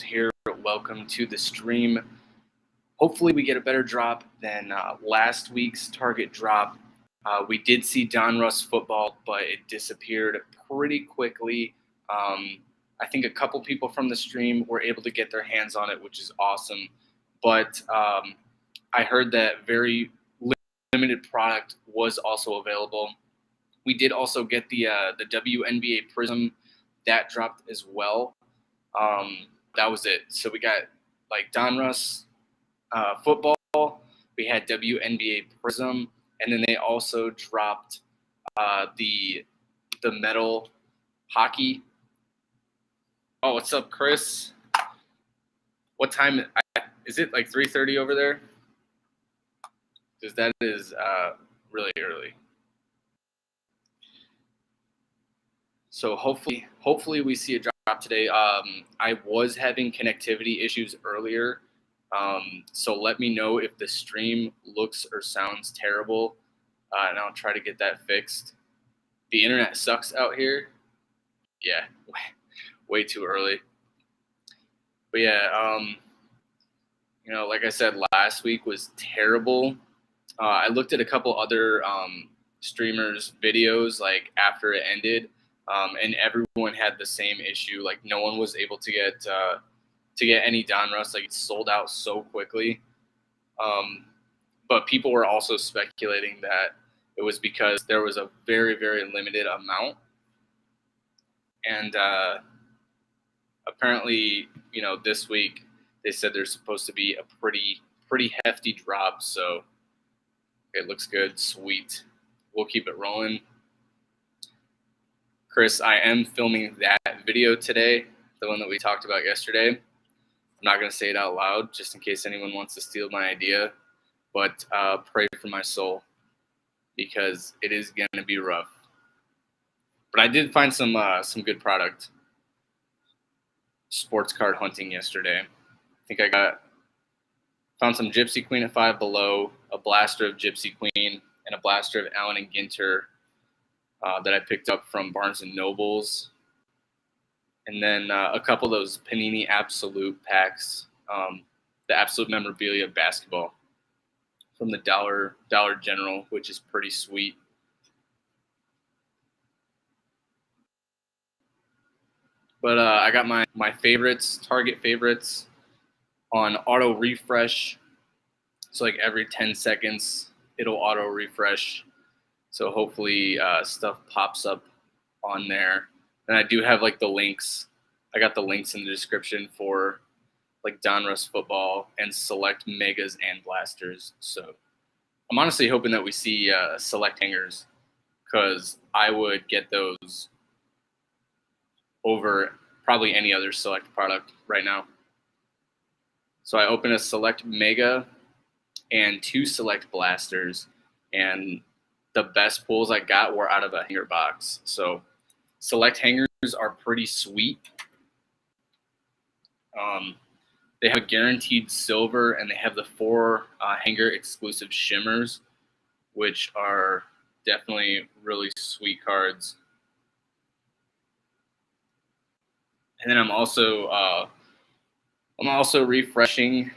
here. Welcome to the stream. Hopefully, we get a better drop than last week's target drop. We did see Donruss football, but it disappeared pretty quickly. I think a couple people from the stream were able to get their hands on it, which is awesome. But I heard that very limited product was also available. We did also get the WNBA Prism that dropped as well. That was it. So we got like Donruss football. We had WNBA Prism, and then they also dropped the metal hockey. Oh, what's up, Chris? What time is it? Like 3:30 over there? Because that is really early. So hopefully we see a drop today. I was having connectivity issues earlier, so let me know if the stream looks or sounds terrible, and I'll try to get that fixed. The internet sucks out here. Yeah, way too early. But yeah, like I said, last week was terrible. I looked at a couple other streamers' videos like after it ended. And everyone had the same issue. Like no one was able to get any Donruss. Like it sold out so quickly. But people were also speculating that it was because there was a very, very limited amount. And apparently, this week they said there's supposed to be a pretty hefty drop. So it looks good. Sweet. We'll keep it rolling. Chris, I am filming that video today, the one that we talked about yesterday. I'm not going to say it out loud just in case anyone wants to steal my idea, but pray for my soul because it is going to be rough. But I did find some good product. Sports card hunting yesterday. I think I found some Gypsy Queen at Five Below, a blaster of Gypsy Queen, and a blaster of Allen and Ginter. That I picked up from Barnes & Nobles. And then a couple of those Panini Absolute packs, the Absolute Memorabilia Basketball from the Dollar General, which is pretty sweet. But I got my favorites, Target favorites, on auto refresh. So like every 10 seconds, it'll auto refresh. So hopefully stuff pops up on there. And I do have like the links. I got the links in the description for like Donruss football and select megas and blasters. So I'm honestly hoping that we see select hangers because I would get those over probably any other select product right now. So I opened a select mega and 2 select blasters, and the best pulls I got were out of a hanger box. So select hangers are pretty sweet. They have a guaranteed silver, and they have the 4 hanger exclusive shimmers, which are definitely really sweet cards. And then I'm also refreshing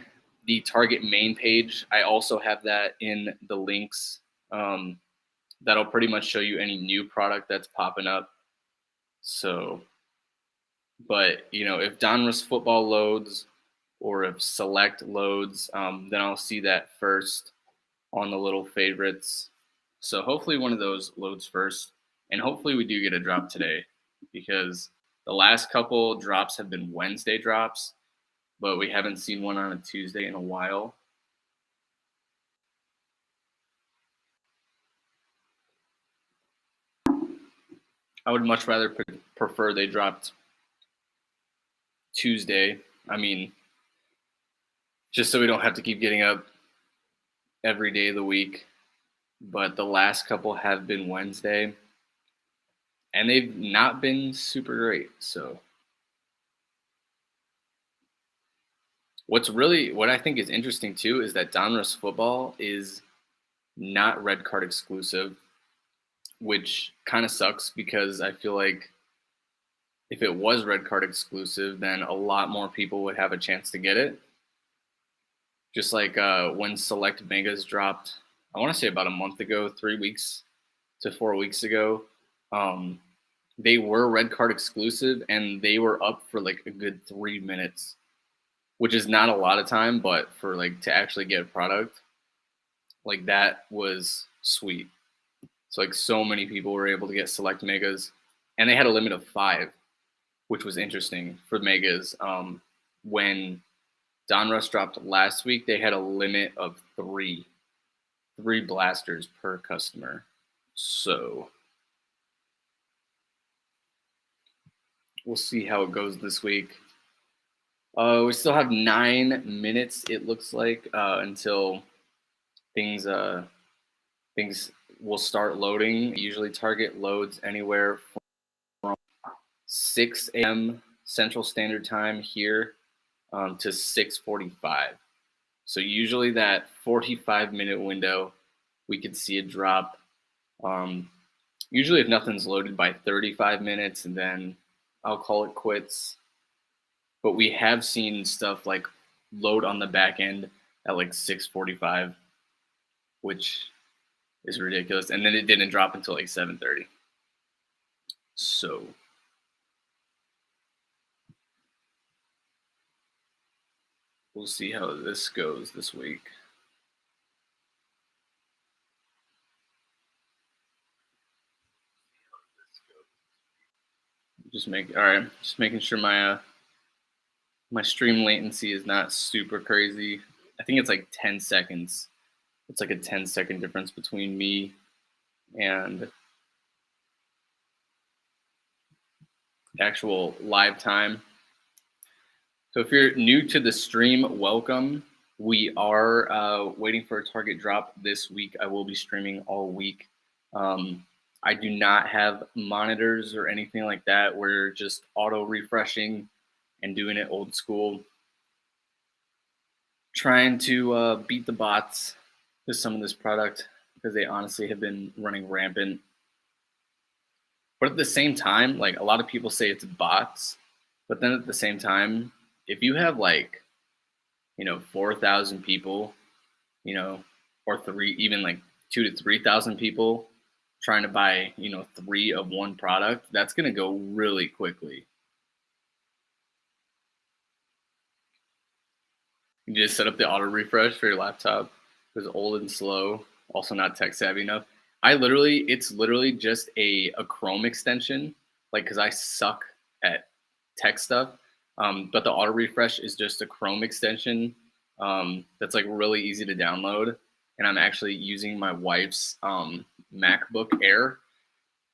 the Target main page. I also have that in the links. That'll pretty much show you any new product that's popping up. So, but if Donruss football loads or if select loads, then I'll see that first on the little favorites. So hopefully one of those loads first, and hopefully we do get a drop today because the last couple drops have been Wednesday drops, but we haven't seen one on a Tuesday in a while. I would much rather prefer they dropped Tuesday. I mean, just so we don't have to keep getting up every day of the week. But the last couple have been Wednesday, and they've not been super great. So what I think is interesting too is that Donruss football is not red card exclusive, which kind of sucks because I feel like if it was red card exclusive, then a lot more people would have a chance to get it. Just like when Select Megas dropped, I want to say about a month ago, 3 weeks to 4 weeks ago. They were red card exclusive, and they were up for like a good 3 minutes, which is not a lot of time, but for like to actually get a product, like that was sweet. So like so many people were able to get Select Megas, and they had a limit of 5, which was interesting for Megas. When Donruss dropped last week, they had a limit of 3 blasters per customer. So we'll see how it goes this week. We still have 9 minutes, it looks like, until things will start loading. Usually Target loads anywhere from 6 a.m. Central Standard Time here to 6:45. So usually that 45-minute window, we could see a drop. Usually if nothing's loaded by 35 minutes, and then I'll call it quits. But we have seen stuff like load on the back end at like 6:45, which is ridiculous. And then it didn't drop until like 7:30. So we'll see how this goes this week. Just making sure my my stream latency is not super crazy. I think it's like 10 seconds. It's like a 10-second difference between me and actual live time. So if you're new to the stream, welcome. We are waiting for a Target drop this week. I will be streaming all week. I do not have monitors or anything like that. We're just auto refreshing and doing it old school. Trying to beat the bots with some of this product because they honestly have been running rampant. But at the same time, like a lot of people say it's bots, but then at the same time, if you have like, 4,000 people, or even like 2,000 to 3,000 people trying to buy, 3 of one product, that's going to go really quickly. You just set up the auto refresh for your laptop. It was old and slow, also not tech savvy enough. It's literally just a Chrome extension, like, because I suck at tech stuff. But the auto refresh is just a Chrome extension that's like really easy to download. And I'm actually using my wife's MacBook Air.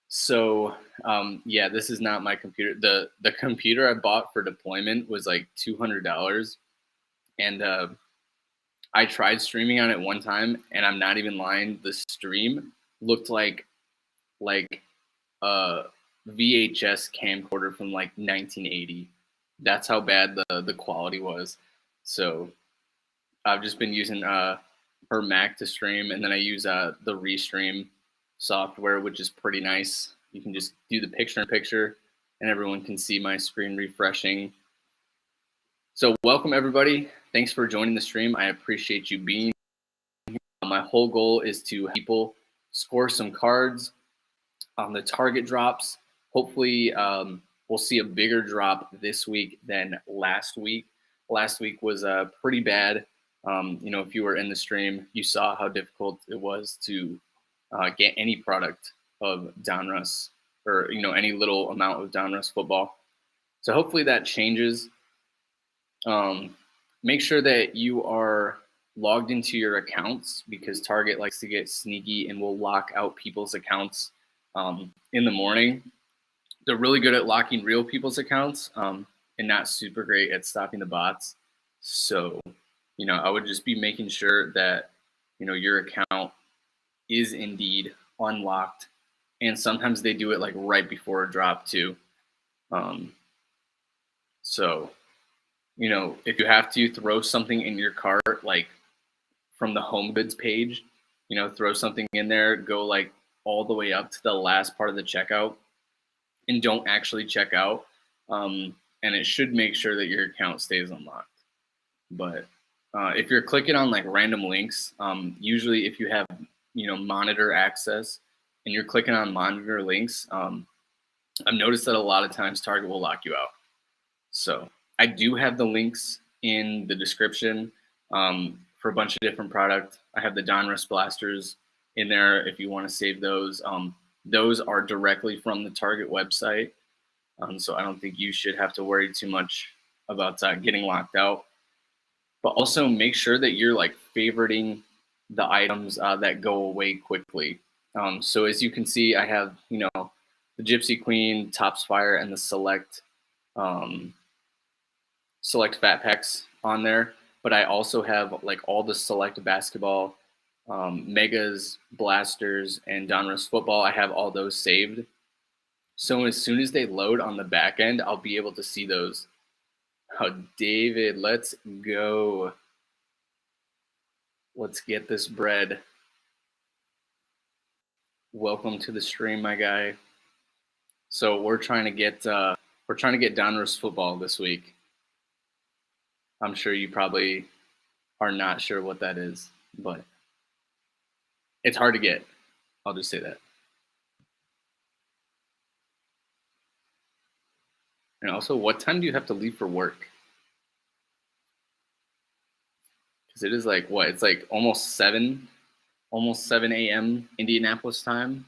So yeah, this is not my computer. The computer I bought for deployment was like $200. And I tried streaming on it one time, and I'm not even lying. The stream looked like a VHS camcorder from like 1980. That's how bad the quality was. So I've just been using her Mac to stream, and then I use the Restream software, which is pretty nice. You can just do the picture-in-picture, and everyone can see my screen refreshing. So welcome, everybody. Thanks for joining the stream. I appreciate you being here. My whole goal is to help people score some cards on the Target drops. Hopefully, we'll see a bigger drop this week than last week. Last week was pretty bad. If you were in the stream, you saw how difficult it was to get any product of Donruss or, any little amount of Donruss football. So hopefully that changes. Make sure that you are logged into your accounts, because Target likes to get sneaky and will lock out people's accounts in the morning. They're really good at locking real people's accounts and not super great at stopping the bots. So, I would just be making sure that, your account is indeed unlocked. And sometimes they do it like right before a drop too. So, if you have to throw something in your cart, like from the home goods page, throw something in there, go like all the way up to the last part of the checkout, and don't actually check out. and it should make sure that your account stays unlocked. But if you're clicking on like random links, usually if you have monitor access and you're clicking on monitor links, I've noticed that a lot of times Target will lock you out. So I do have the links in the description for a bunch of different products. I have the Donruss blasters in there if you want to save those. Those are directly from the Target website. So I don't think you should have to worry too much about getting locked out. But also make sure that you're like favoriting the items that go away quickly. So as you can see, I have, the Gypsy Queen, Tops Fire, and the Select Fat Packs on there. But I also have like all the Select Basketball, Megas, Blasters, and Donruss Football. I have all those saved. So as soon as they load on the back end, I'll be able to see those. Oh, David, let's go. Let's get this bread. Welcome to the stream, my guy. So we're trying to get Donruss Football this week. I'm sure you probably are not sure what that is, but it's hard to get. I'll just say that. And also, what time do you have to leave for work? Because it is like, what? It's like almost 7 a.m. Indianapolis time.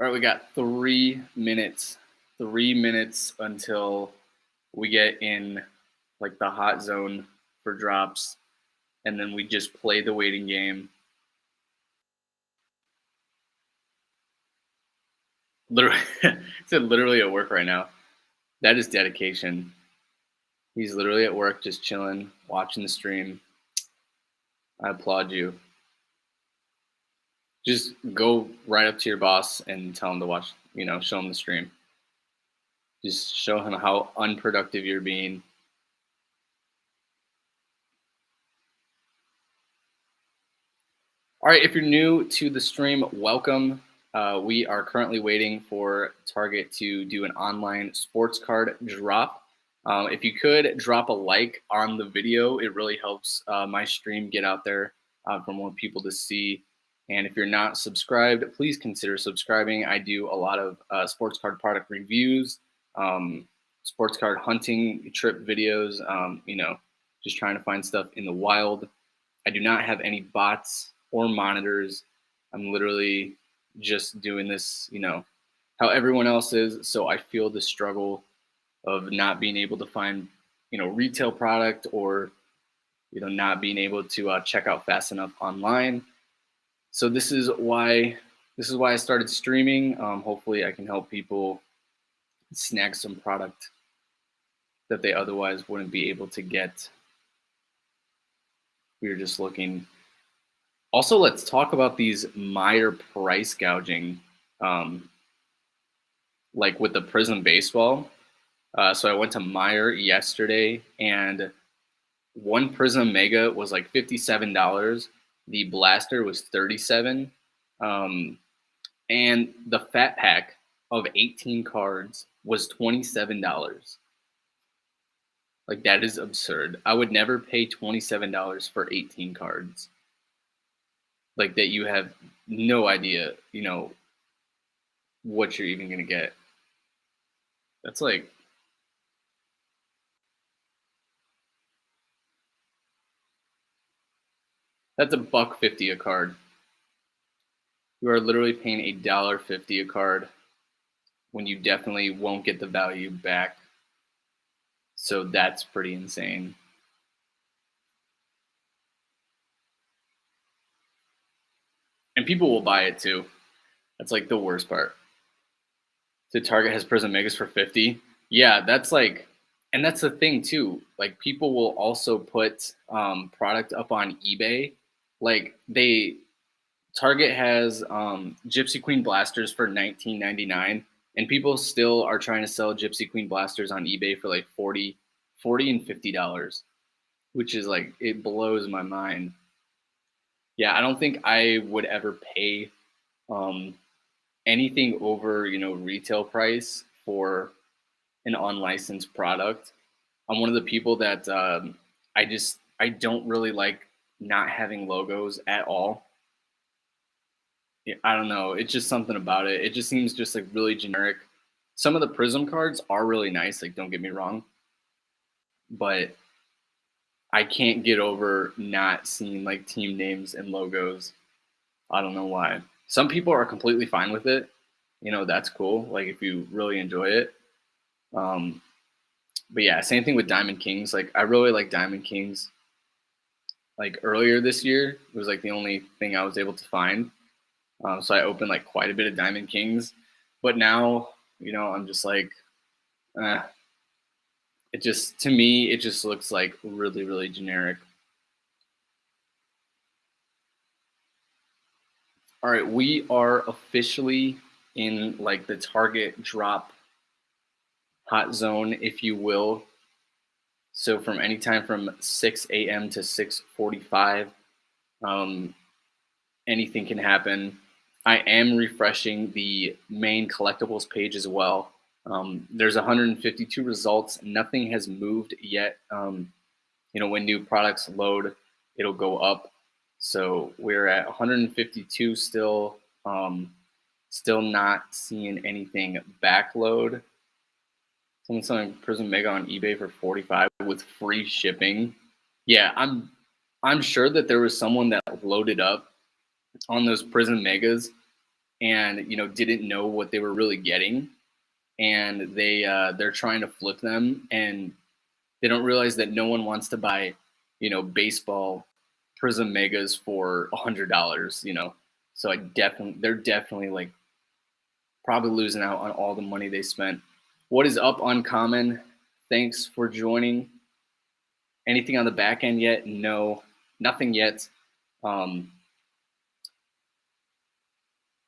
All right, we got 3 minutes. 3 minutes until we get in like the hot zone for drops. And then we just play the waiting game. Literally, it's literally at work right now. That is dedication. He's literally at work, just chilling, watching the stream. I applaud you. Just go right up to your boss and tell him to watch, show him the stream. Just show him how unproductive you're being. All right, if you're new to the stream, welcome. We are currently waiting for Target to do an online sports card drop. If you could drop a like on the video, it really helps my stream get out there for more people to see. And if you're not subscribed, please consider subscribing. I do a lot of sports card product reviews, sports card hunting trip videos, just trying to find stuff in the wild. I do not have any bots or monitors. I'm literally just doing this, how everyone else is. So I feel the struggle of not being able to find, retail product or, not being able to check out fast enough online. So this is why I started streaming. Hopefully I can help people snag some product that they otherwise wouldn't be able to get. We were just looking. Also, let's talk about these Meyer price gouging, like with the Prism baseball. So I went to Meyer yesterday, and one Prism Mega was like $57. The Blaster was $37, and the Fat Pack of 18 cards was $27. Like, that is absurd. I would never pay $27 for 18 cards. Like, that you have no idea, what you're even going to get. That's like, that's $1.50 a card. You are literally paying $1.50 a card when you definitely won't get the value back. So that's pretty insane. And people will buy it too. That's like the worst part. So Target has Prism Megas for $50. Yeah, that's like, and that's the thing too. Like, people will also put product up on eBay. Like, Target has Gypsy Queen blasters for $19.99, and people still are trying to sell Gypsy Queen blasters on eBay for like $40 and $50, which is like, it blows my mind. Yeah, I don't think I would ever pay Um, Anything over, retail price for an unlicensed product. I'm one of the people that I don't really like not having logos at all. Yeah, I don't know. It's just something about it. It just seems just like really generic. Some of the Prism cards are really nice, like don't get me wrong, but I can't get over not seeing like team names and logos. I don't know why. Some people are completely fine with it. That's cool. Like if you really enjoy it. Um, but yeah, same thing with Diamond Kings. Like I really like Diamond Kings. Like earlier this year, it was like the only thing I was able to find. So I opened like quite a bit of Diamond Kings. But now, I'm just like, eh, it just, to me, it just looks like really, really generic. All right, we are officially in like the target drop hot zone, if you will. So from anytime from 6 a.m. to 6:45, um, anything can happen. I am refreshing the main collectibles page as well. There's 152 results. Nothing has moved yet. When new products load, it'll go up. So we're at 152 still. Still not seeing anything backload. Someone's selling Prism Mega on eBay for 45 with free shipping. Yeah, I'm sure that there was someone that loaded up on those Prism Megas and didn't know what they were really getting, and they're trying to flip them, and they don't realize that no one wants to buy baseball Prism Megas for $100. So they're definitely like probably losing out on all the money they spent. What is up, Uncommon? Thanks for joining. Anything on the back end yet? No, nothing yet.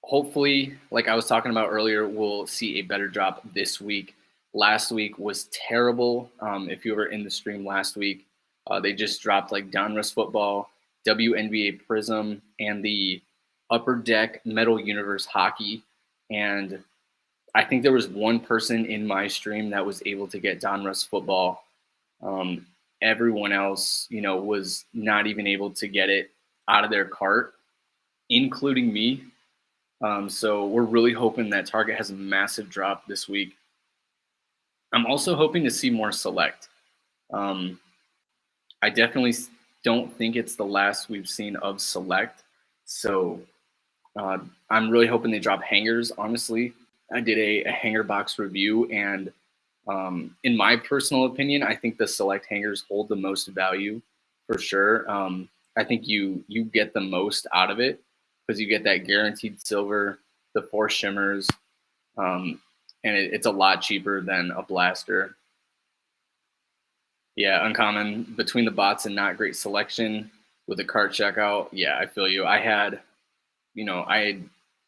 Hopefully, like I was talking about earlier, we'll see a better drop this week. Last week was terrible. If you were in the stream last week, they just dropped like Donruss football, WNBA Prism, and the Upper Deck Metal Universe hockey. And I think there was one person in my stream that was able to get Donruss football. Everyone else, was not even able to get it out of their cart, including me. So we're really hoping that Target has a massive drop this week. I'm also hoping to see more Select. I definitely don't think it's the last we've seen of Select. So I'm really hoping they drop hangers, honestly. I did a hanger box review, and in my personal opinion, I think the Select hangers hold the most value for sure. I think you get the most out of it because you get that guaranteed silver, the 4 shimmers, and it's a lot cheaper than a blaster. Yeah, Uncommon, between the bots and not great selection with the cart checkout. Yeah, I feel you. I had, as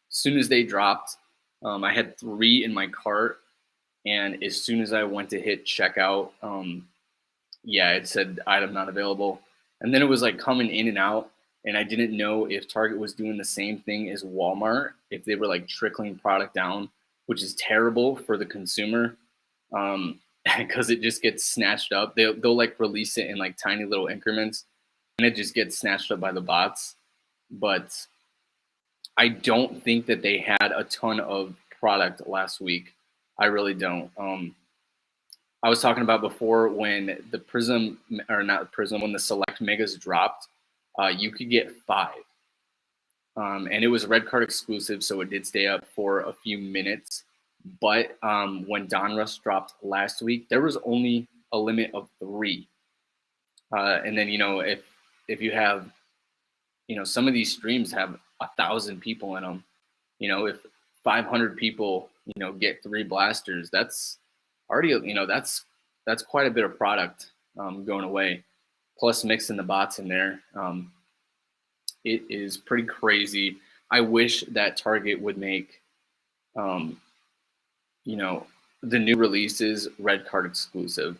soon as they dropped, I had 3 in my cart, and as soon as I went to hit checkout, yeah, it said item not available. And then it was like coming in and out, and I didn't know if Target was doing the same thing as Walmart, if they were like trickling product down, which is terrible for the consumer, because it just gets snatched up. They'll like release it in like tiny little increments, and it just gets snatched up by the bots. But I don't think that they had a ton of product last week. I really don't. I was talking about before when the Prism, or not Prism, when the Select Megas dropped, you could get 5. And it was a red card exclusive, so it did stay up for a few minutes. But when Donruss dropped last week, there was only a limit of 3. And then, if you have, some of these streams have 1,000 people in them. If 500 people, get 3 blasters, that's already, that's quite a bit of product going away. Plus mixing the bots in there. It is pretty crazy. I wish that Target would make, the new releases red card exclusive.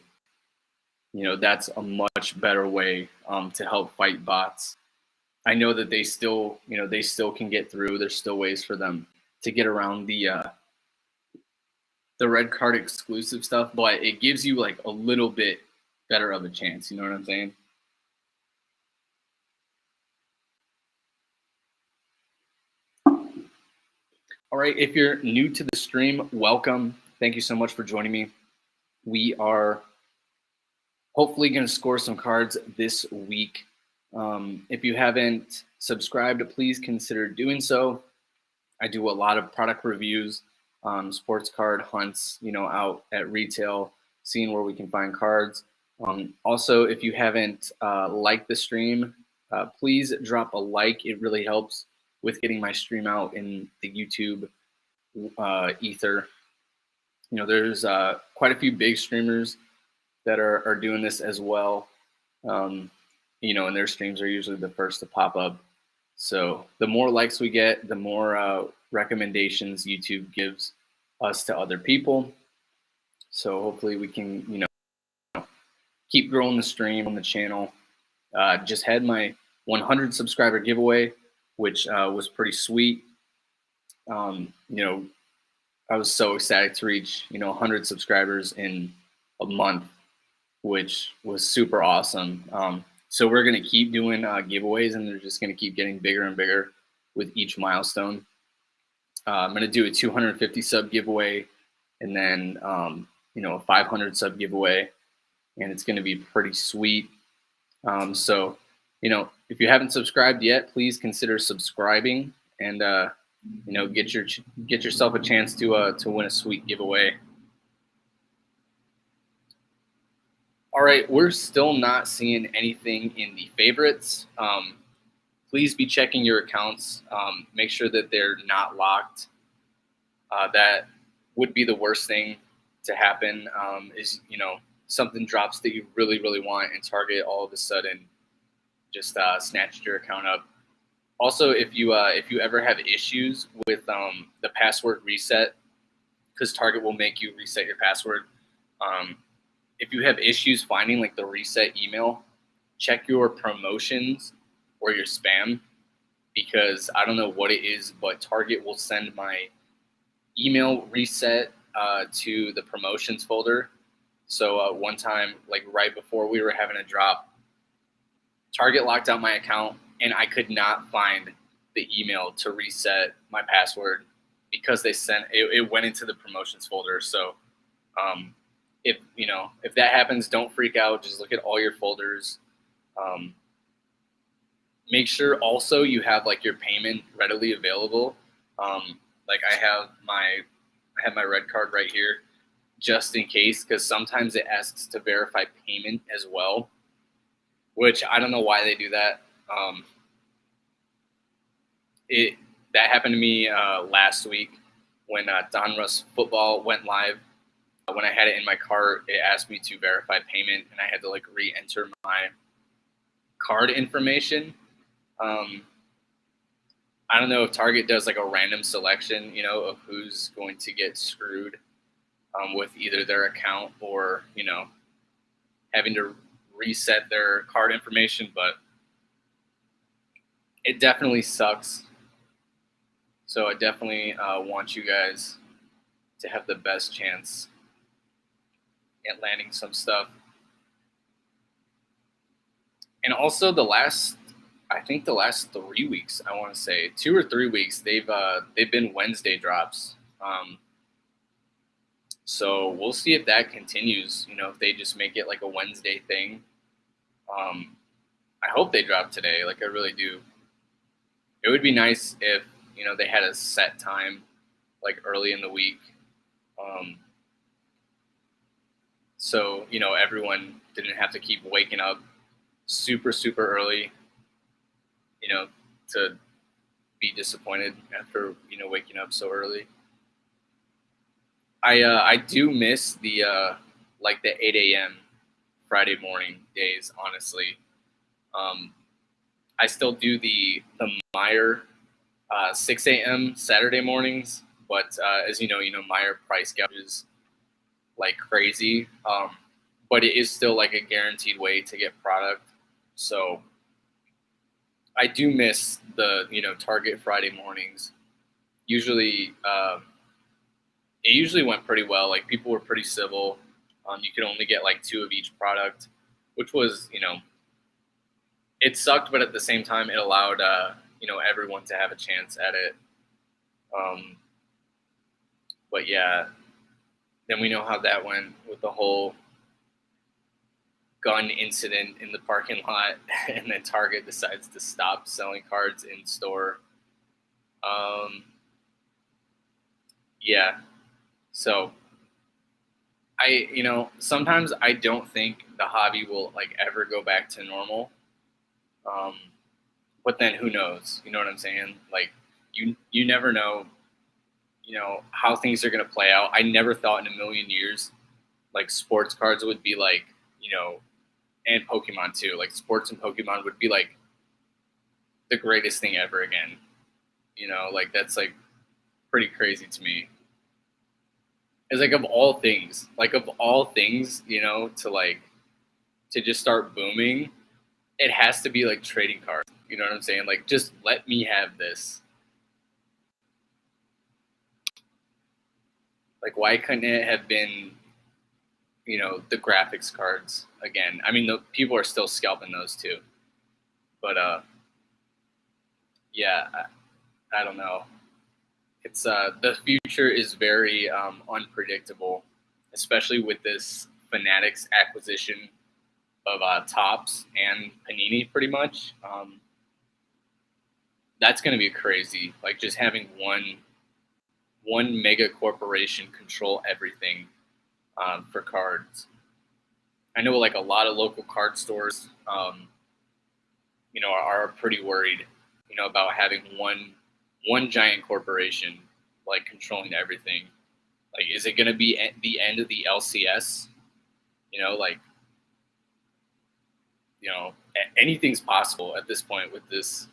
That's a much better way to help fight bots. I know that they still can get through. There's still ways for them to get around the red card exclusive stuff, but it gives you like a little bit better of a chance. You know what I'm saying? All right. If you're new to the stream, welcome. Thank you so much for joining me. We are hopefully going to score some cards this week. If you haven't subscribed, please consider doing so. I do a lot of product reviews, sports card hunts, out at retail, seeing where we can find cards. Also, if you haven't liked the stream, please drop a like. It really helps with getting my stream out in the YouTube ether. There's quite a few big streamers that are doing this as well. And their streams are usually the first to pop up. So the more likes we get, the more recommendations YouTube gives us to other people. So hopefully we can, keep growing the stream on the channel. Just had my 100 subscriber giveaway, which was pretty sweet. I was so excited to reach, 100 subscribers in a month, which was super awesome. So we're going to keep doing giveaways, and they're just going to keep getting bigger and bigger with each milestone. I'm going to do a 250 sub giveaway, and then, a 500 sub giveaway, and it's going to be pretty sweet. So, if you haven't subscribed yet, please consider subscribing, and, get yourself a chance to win a sweet giveaway. All right, we're still not seeing anything in the favorites. Please be checking your accounts. Make sure that they're not locked. That would be the worst thing to happen, is, something drops that you really, really want, and Target all of a sudden just snatched your account up. Also, if you ever have issues with the password reset, because Target will make you reset your password. If you have issues finding like the reset email, check your promotions or your spam, because I don't know what it is, but Target will send my email reset to the promotions folder. So one time, like right before we were having a drop, Target locked out my account, and I could not find the email to reset my password because they sent it went into the promotions folder. So if that happens, don't freak out. Just look at all your folders. Make sure also you have like your payment readily available. Like I have my red card right here, just in case, because sometimes it asks to verify payment as well, which I don't know why they do that. That happened to me last week when Donruss football went live. When I had it in my cart, it asked me to verify payment, and I had to like re-enter my card information. I don't know if Target does like a random selection, of who's going to get screwed with either their account or, having to reset their card information, but it definitely sucks. So I definitely want you guys to have the best chance at landing some stuff. And also the last 3 weeks, I want to say 2 or 3 weeks, they've been Wednesday drops. So we'll see if that continues, if they just make it like a Wednesday thing. I hope they drop today. Like I really do. It would be nice if, they had a set time like early in the week. So, everyone didn't have to keep waking up super, super early, to be disappointed after, waking up so early. I do miss the 8 a.m. Friday morning days, honestly. I still do the Meijer 6 a.m. Saturday mornings, but as you know, Meijer price gouges like crazy. But it is still like a guaranteed way to get product. So I do miss the Target Friday mornings. Usually, it usually went pretty well. Like people were pretty civil. You could only get like 2 of each product, which was it sucked, but at the same time it allowed everyone to have a chance at it. But yeah, then we know how that went with the whole gun incident in the parking lot, and then Target decides to stop selling cards in store. Yeah, so sometimes I don't think the hobby will like ever go back to normal. But then who knows? You know what I'm saying? Like you never know, how things are going to play out. I never thought in a million years like sports cards would be like, and Pokemon too. Like sports and Pokemon would be like the greatest thing ever again. Like that's like pretty crazy to me. It's like of all things, to just start booming, it has to be like trading cards. You know what I'm saying? Like just let me have this. Like why couldn't it have been, the graphics cards again? I mean, the people are still scalping those too. But yeah, I don't know. It's the future is very unpredictable, especially with this Fanatics acquisition of Topps and Panini, pretty much. That's going to be crazy. Like just having one mega corporation control everything for cards. I know like a lot of local card stores, are pretty worried, about having one giant corporation like controlling everything. Like, is it going to be at the end of the LCS? Like, anything's possible at this point with this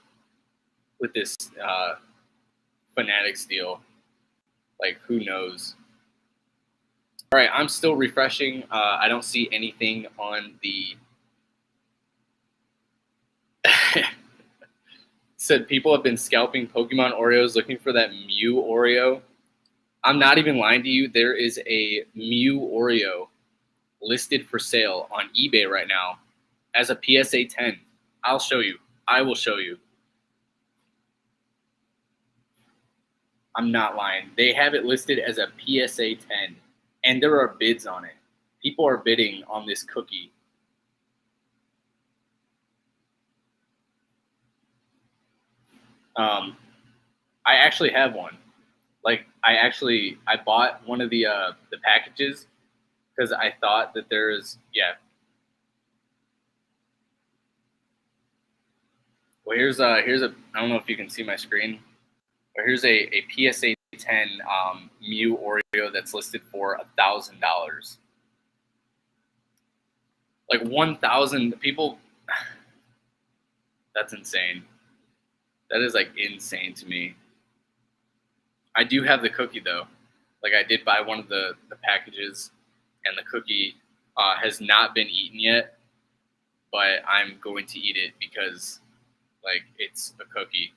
Fanatics deal. Like, who knows? All right, I'm still refreshing. I don't see anything on the. Said people have been scalping Pokemon Oreos looking for that Mew Oreo. I'm not even lying to you. There is a Mew Oreo listed for sale on eBay right now as a PSA 10. I'll show you. I will show you. I'm not lying. They have it listed as a PSA 10, and there are bids on it. People are bidding on this cookie. I actually have one. Like I bought one of the packages because I thought that there's Well, here's a I don't know if you can see my screen, but here's a PSA 10 Mew Oreo that's listed for $1,000. Like 1,000 people. That's insane. That is like insane to me. I do have the cookie though. Like I did buy one of the packages, and the cookie has not been eaten yet, but I'm going to eat it because like it's a cookie.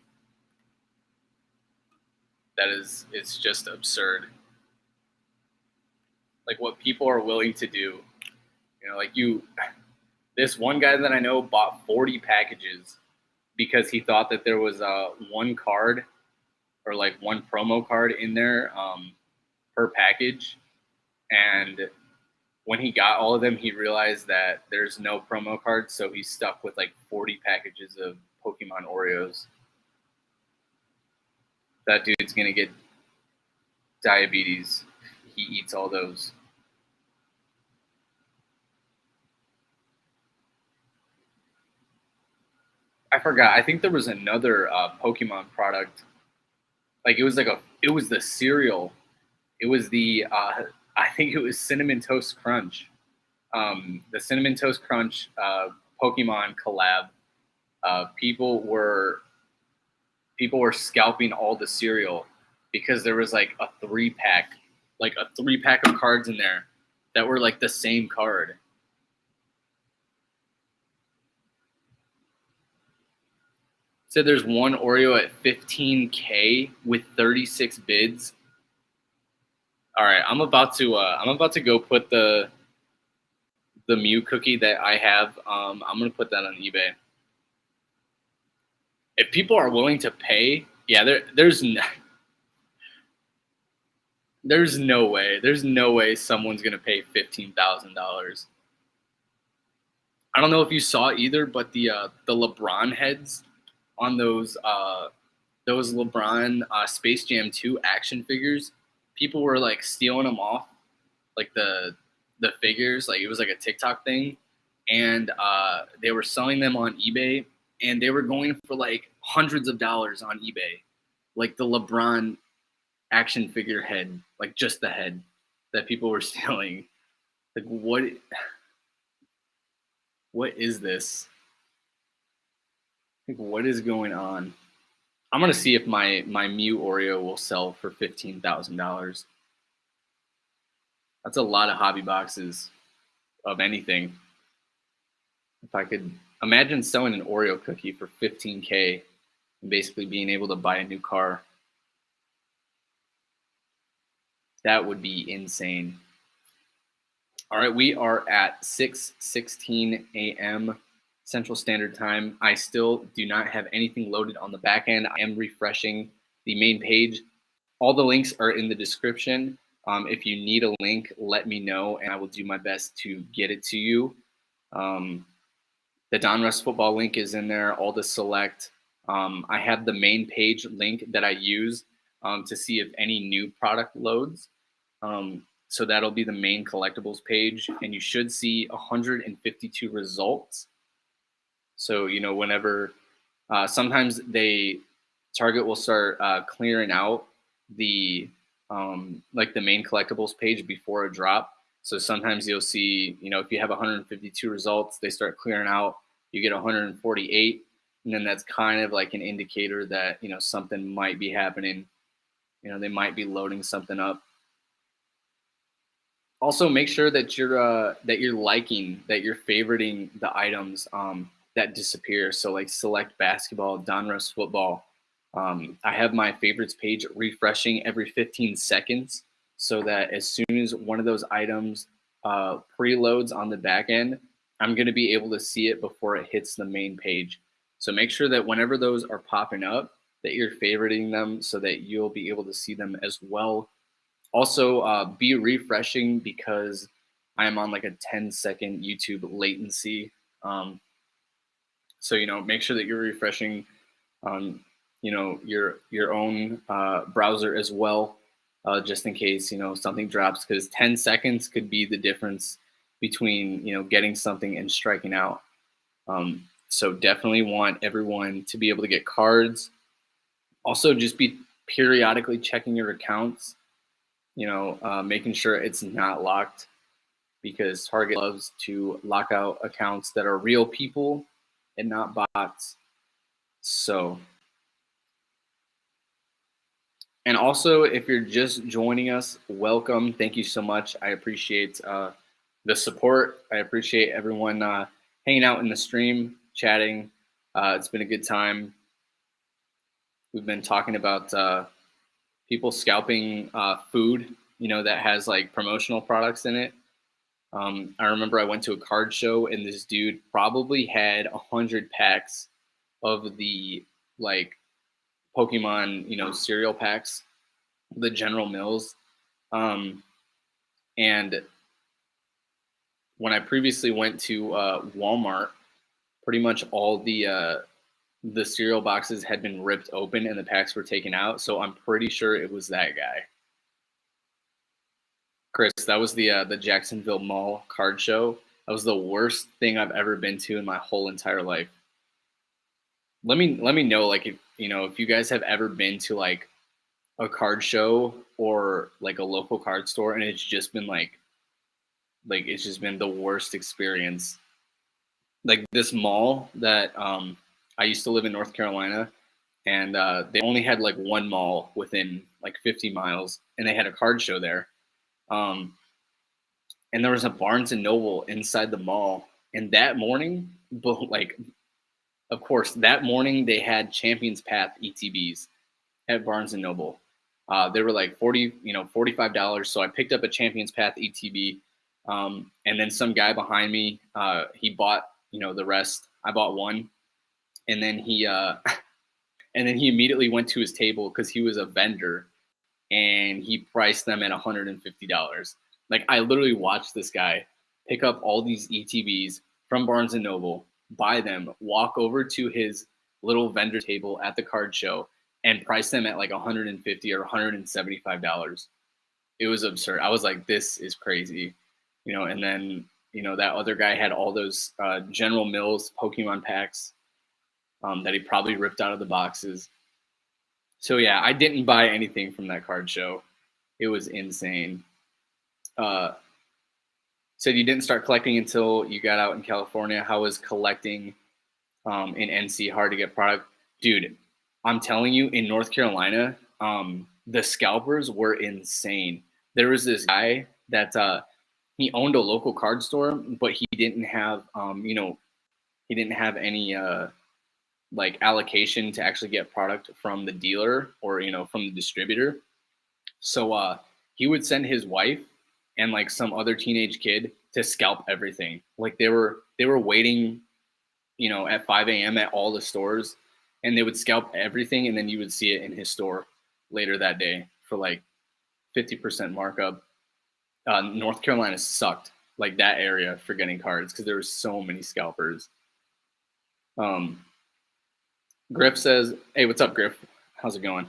It's just absurd. Like what people are willing to do. This one guy that I know bought 40 packages because he thought that there was one card or like one promo card in there per package. And when he got all of them, he realized that there's no promo card. So he's stuck with like 40 packages of Pokemon Oreos. That dude's going to get diabetes. He eats all those. I forgot. I think there was another Pokemon product. Like it was the cereal. It was the I think it was Cinnamon Toast Crunch. The Cinnamon Toast Crunch Pokemon collab. People were scalping all the cereal because there was like a 3-pack of cards in there that were like the same card. Said there's one Oreo at 15K with 36 bids. All right, I'm about to go put the Mew cookie that I have. I'm gonna put that on eBay. If people are willing to pay, yeah, there's no way someone's gonna pay $15,000. I don't know if you saw either, but the LeBron heads on those LeBron Space Jam 2 action figures, people were like stealing them off, like the figures, like it was like a TikTok thing, and they were selling them on eBay, and they were going for like hundreds of dollars on eBay, like the LeBron action figure head, like just the head that people were stealing. Like what is this? Like what is going on? I'm gonna see if my Mew Oreo will sell for $15,000. That's a lot of hobby boxes of anything. If I could imagine selling an Oreo cookie for 15K and basically being able to buy a new car, that would be insane. All right, we are at 6:16 a.m. Central Standard Time. I still do not have anything loaded on the back end. I am refreshing the main page. All the links are in the description. If you need a link, let me know, and I will do my best to get it to you. The Donruss football link is in there, all the select. I have the main page link that I use to see if any new product loads. So that'll be the main collectibles page, and you should see 152 results. So, you know, whenever sometimes Target will start clearing out the like the main collectibles page before a drop. So sometimes you'll see, you know, if you have 152 results, they start clearing out, you get 148, and then that's kind of like an indicator that, you know, something might be happening. You know, they might be loading something up. Also, make sure that you're liking, that you're favoriting the items that disappear. So like select basketball, Donruss football. I have my favorites page refreshing every 15 seconds, so that as soon as one of those items preloads on the back end, I'm going to be able to see it before it hits the main page. So make sure that whenever those are popping up, that you're favoriting them so that you'll be able to see them as well. Also, be refreshing, because I am on like a 10-second YouTube latency. So, you know, make sure that you're refreshing on, you know, your own browser as well, just in case, you know, something drops, because 10 seconds could be the difference between, you know, getting something and striking out. So definitely want everyone to be able to get cards. Also, just be periodically checking your accounts, you know, making sure it's not locked, because Target loves to lock out accounts that are real people and not bots. So, and also, if you're just joining us, welcome. Thank you so much. I appreciate the support. I appreciate everyone hanging out in the stream, chatting. It's been a good time. We've been talking about people scalping food, you know, that has like promotional products in it. I remember I went to a card show, and this dude probably had 100 packs of the like Pokemon, you know, cereal packs, the General Mills. And when I previously went to Walmart, pretty much all the cereal boxes had been ripped open and the packs were taken out. So I'm pretty sure it was that guy. Chris, that was the Jacksonville Mall card show. That was the worst thing I've ever been to in my whole entire life. Let me know, like, if you know, if you guys have ever been to like a card show or like a local card store, and it's just been like it's just been the worst experience. Like this mall that I used to live in North Carolina, and they only had like one mall within like 50 miles, and they had a card show there. And there was a Barnes and Noble inside the mall. And that morning, like of course, that morning they had Champions Path ETBs at Barnes and Noble. They were like $45. So I picked up a Champions Path ETB, and then some guy behind me, he bought the rest. I bought one, and then he immediately went to his table because he was a vendor, and he priced them at $150. Like, I literally watched this guy pick up all these ETBs from Barnes and Noble, buy them, walk over to his little vendor table at the card show, and price them at like $150 or $175. It was absurd. I was like, this is crazy, and then, that other guy had all those General Mills Pokemon packs that he probably ripped out of the boxes. So yeah, I didn't buy anything from that card show. It was insane. Said you didn't start collecting until you got out in California. How was collecting in NC? Hard to get product? Dude, I'm telling you, in North Carolina, the scalpers were insane. There was this guy that he owned a local card store, but he didn't have he didn't have any like allocation to actually get product from the dealer or from the distributor. So he would send his wife and like some other teenage kid to scalp everything. Like they were waiting, at 5 a.m. at all the stores, and they would scalp everything, and then you would see it in his store later that day for like 50% markup. North Carolina sucked, like that area, for getting cards because there were so many scalpers. Griff says, "Hey, what's up, Griff? How's it going?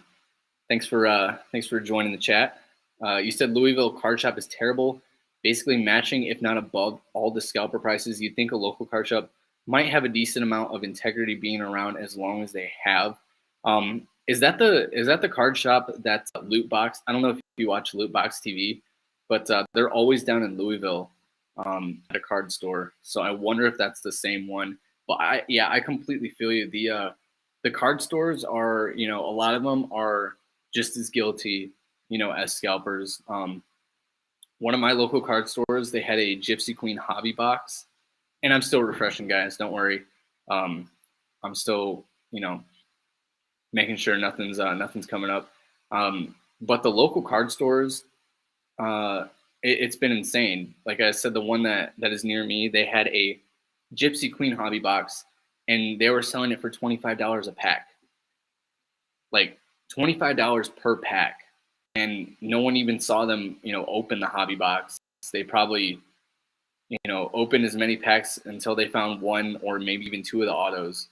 Thanks for joining the chat. You said Louisville card shop is terrible, basically matching, if not above, all the scalper prices. You'd think a local card shop might have a decent amount of integrity being around as long as they have. Is that the card shop that's Loot Box? I don't know if you watch Loot Box TV, but they're always down in Louisville at a card store. So I wonder if that's the same one. But I completely feel you. The card stores are, a lot of them are just as guilty, as scalpers. One of my local card stores, they had a Gypsy Queen hobby box, and I'm still refreshing, guys. Don't worry. I'm still, making sure nothing's coming up. But the local card stores, it's been insane. Like I said, the one that is near me, they had a Gypsy Queen hobby box, and they were selling it for $25 a pack. Like $25 per pack. And no one even saw them, open the hobby box. They probably, opened as many packs until they found one or maybe even two of the autos.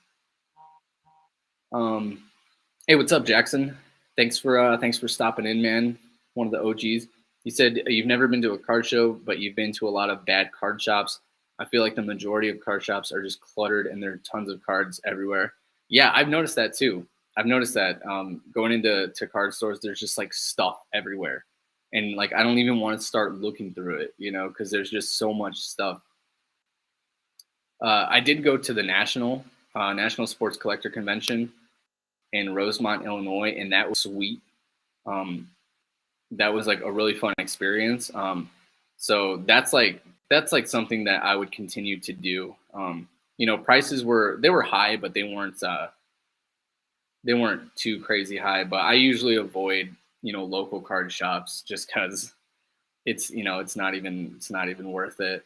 Hey, what's up, Jackson? Thanks for stopping in, man. One of the OGs. You said you've never been to a card show, but you've been to a lot of bad card shops. I feel like the majority of card shops are just cluttered and there are tons of cards everywhere. Yeah, I've noticed that too. I've noticed that going into card stores, there's just like stuff everywhere. And like, I don't even want to start looking through it, because there's just so much stuff. I did go to the National Sports Collector Convention in Rosemont, Illinois, and that was sweet. That was like a really fun experience. So that's like something that I would continue to do. Prices were high, but they weren't too crazy high. But I usually avoid, local card shops just because it's not even worth it.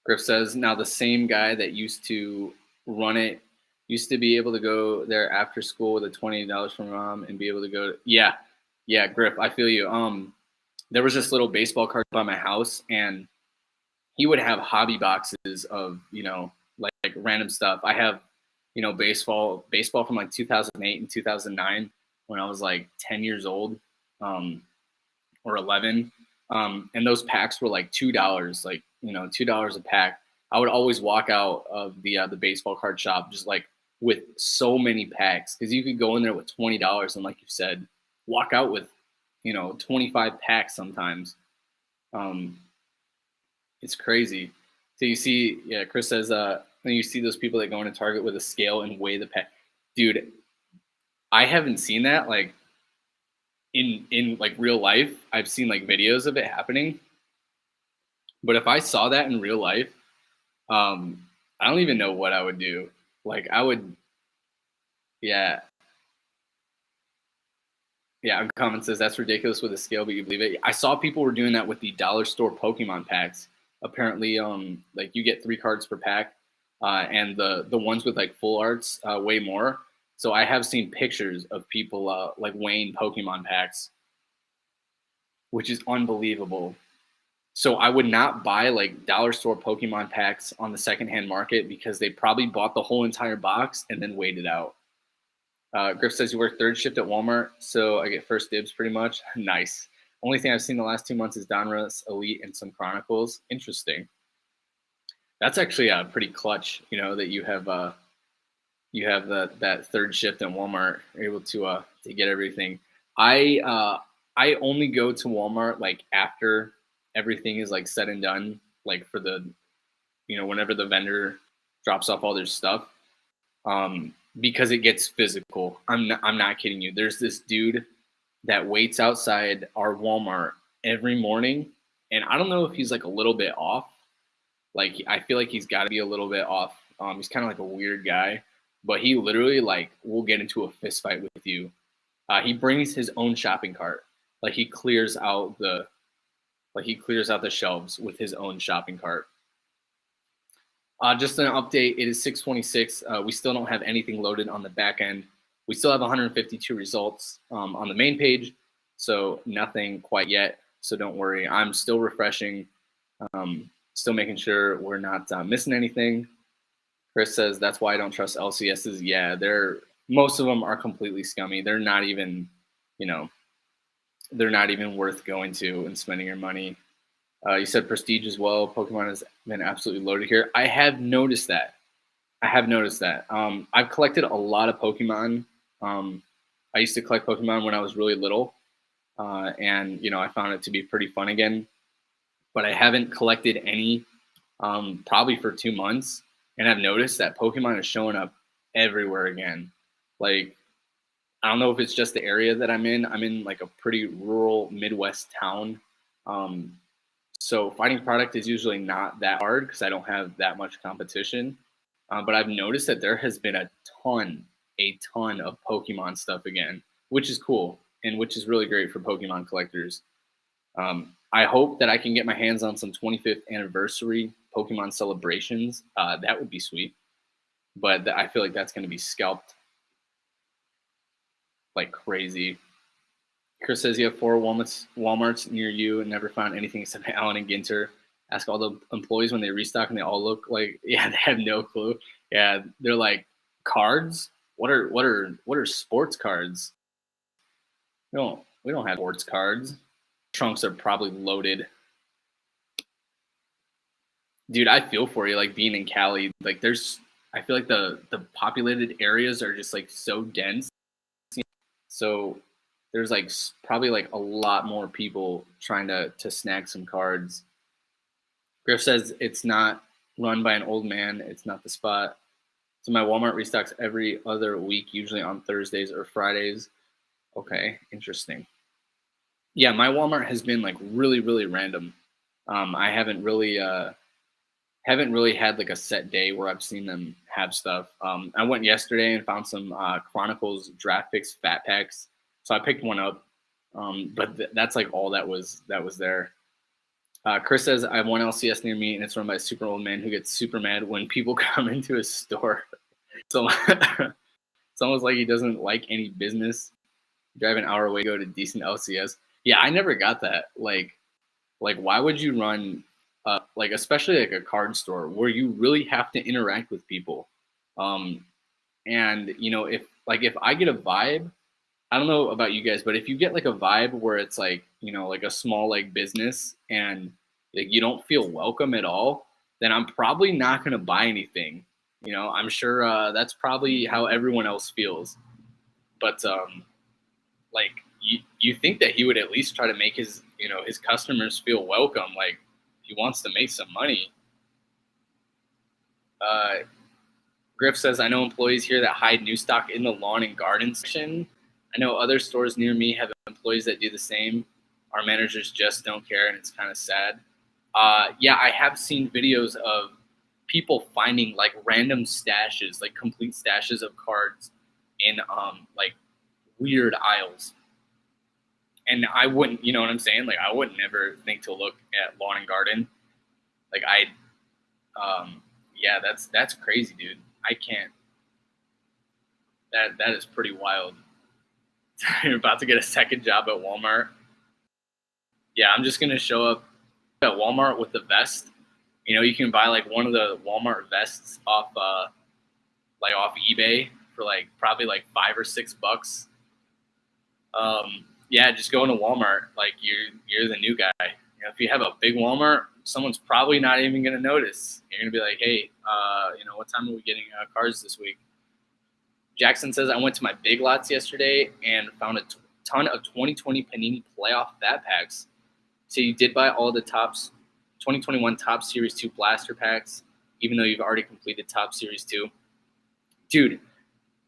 Griff says, now the same guy that used to run it used to be able to go there after school with a $20 from mom and be able to go. Yeah, Griff, I feel you. There was this little baseball card by my house, and he would have hobby boxes of, like random stuff. I have, baseball from like 2008 and 2009 when I was like 10 years old, or 11. And those packs were like $2, like, $2 a pack. I would always walk out of the baseball card shop just like with so many packs, because you could go in there with $20 and, like you said, walk out with 25 packs sometimes. It's crazy. So you see, Chris says, when you see those people that go into Target with a scale and weigh the pack. Dude, I haven't seen that like in like real life. I've seen like videos of it happening. But if I saw that in real life, I don't even know what I would do. Like I would, yeah, yeah. Comment says that's ridiculous with a scale, but you believe it. I saw people were doing that with the dollar store Pokemon packs. Apparently, like you get 3 cards per pack, and the ones with like full arts way more. So I have seen pictures of people like weighing Pokemon packs, which is unbelievable. So I would not buy like dollar store Pokemon packs on the secondhand market because they probably bought the whole entire box and then waited out. Griff says you work third shift at Walmart, so I get first dibs pretty much. Nice. Only thing I've seen the last 2 months is Donruss, Elite, and some Chronicles. Interesting. That's actually pretty clutch. You know that you have that third shift at Walmart. You're able to get everything. I only go to Walmart like after everything is like said and done, like for the whenever the vendor drops off all their stuff. Because it gets physical. I'm not kidding you. There's this dude that waits outside our Walmart every morning, and I don't know if he's like a little bit off. Like I feel like he's got to be a little bit off. He's kind of like a weird guy, but he literally like will get into a fist fight with you. He brings his own shopping cart. Like he clears out the shelves with his own shopping cart. Just an update, it is 6:26. We still don't have anything loaded on the back end. We still have 152 results on the main page, so nothing quite yet. So don't worry. I'm still refreshing, still making sure we're not missing anything. Chris says that's why I don't trust LCSs. Yeah, most of them are completely scummy. They're not even, they're not even worth going to and spending your money. You said Prestige as well. Pokemon has been absolutely loaded here. I have noticed that. I've collected a lot of Pokemon. I used to collect Pokemon when I was really little, and I found it to be pretty fun again. But I haven't collected any probably for 2 months, and I've noticed that Pokemon is showing up everywhere again. Like I don't know if it's just the area that I'm in. I'm in like a pretty rural Midwest town. So finding product is usually not that hard because I don't have that much competition. But I've noticed that there has been a ton of Pokemon stuff again, which is cool and which is really great for Pokemon collectors. I hope that I can get my hands on some 25th anniversary Pokemon celebrations. That would be sweet. But I feel like that's going to be scalped like crazy. Chris says you have 4 Walmarts near you and never found anything except Allen and Ginter. Ask all the employees when they restock and they all look like, yeah, they have no clue. Yeah, they're like, cards? What are sports cards? We don't have sports cards. Trunks are probably loaded. Dude, I feel for you, like being in Cali. Like I feel like the populated areas are just like so dense. So there's like probably like a lot more people trying to snag some cards. Griff says it's not run by an old man. It's not the spot. So my Walmart restocks every other week, usually on Thursdays or Fridays. Okay, interesting. Yeah, my Walmart has been like really, really random. I haven't really had like a set day where I've seen them have stuff. I went yesterday and found some Chronicles draft picks fat packs. So I picked one up, but that's like all that was there. Chris says I have one LCS near me, and it's run by a super old man who gets super mad when people come into his store. So it's almost like he doesn't like any business. Drive an hour away, go to decent LCS. Yeah, I never got that. Like why would you run, like especially like a card store where you really have to interact with people? And if I get a vibe. I don't know about you guys, but if you get like a vibe where it's like, like a small like business and like you don't feel welcome at all, then I'm probably not going to buy anything. I'm sure that's probably how everyone else feels. But like you think that he would at least try to make his customers feel welcome. Like he wants to make some money. Griff says, I know employees here that hide new stock in the lawn and garden section. I know other stores near me have employees that do the same. Our managers just don't care, and it's kind of sad. Yeah, I have seen videos of people finding like random stashes, like complete stashes of cards in like weird aisles. And I wouldn't, you know what I'm saying? Like I wouldn't never think to look at lawn and garden. Like yeah, that's crazy, dude. I can't. That is pretty wild. You're about to get a second job at Walmart. Yeah, I'm just gonna show up at Walmart with the vest. You know, you can buy like one of the Walmart vests off off eBay for like probably like $5 or $6. Yeah, just go into Walmart. Like you're the new guy. You know, if you have a big Walmart, someone's probably not even gonna notice. You're gonna be like, hey, you know, what time are we getting cards this week? Jackson says, I went to my Big Lots yesterday and found a ton of 2020 Panini playoff fat packs. So you did buy all the Topps 2021 Top Series 2 blaster packs, even though you've already completed Top Series 2. Dude,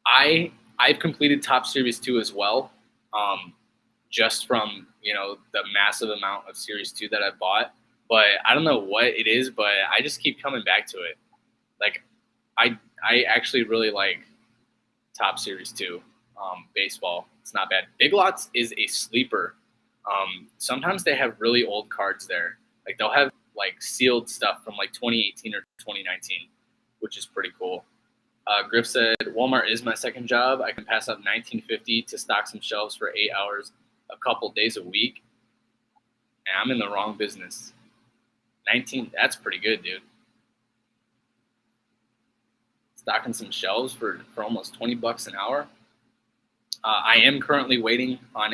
I've completed Top Series 2 as well, just from, you know, the massive amount of Series 2 that I bought. But I don't know what it is, but I just keep coming back to it. Like, I actually really like Top Series 2 baseball. It's not bad. Big Lots is a sleeper. Sometimes they have really old cards there. Like they'll have like sealed stuff from like 2018 or 2019, which is pretty cool. Griff said, Walmart is my second job. I can pass up $19.50 to stock some shelves for 8 hours a couple days a week. And I'm in the wrong business. 19, that's pretty good, dude. Stocking some shelves for almost $20 an hour. I am currently waiting on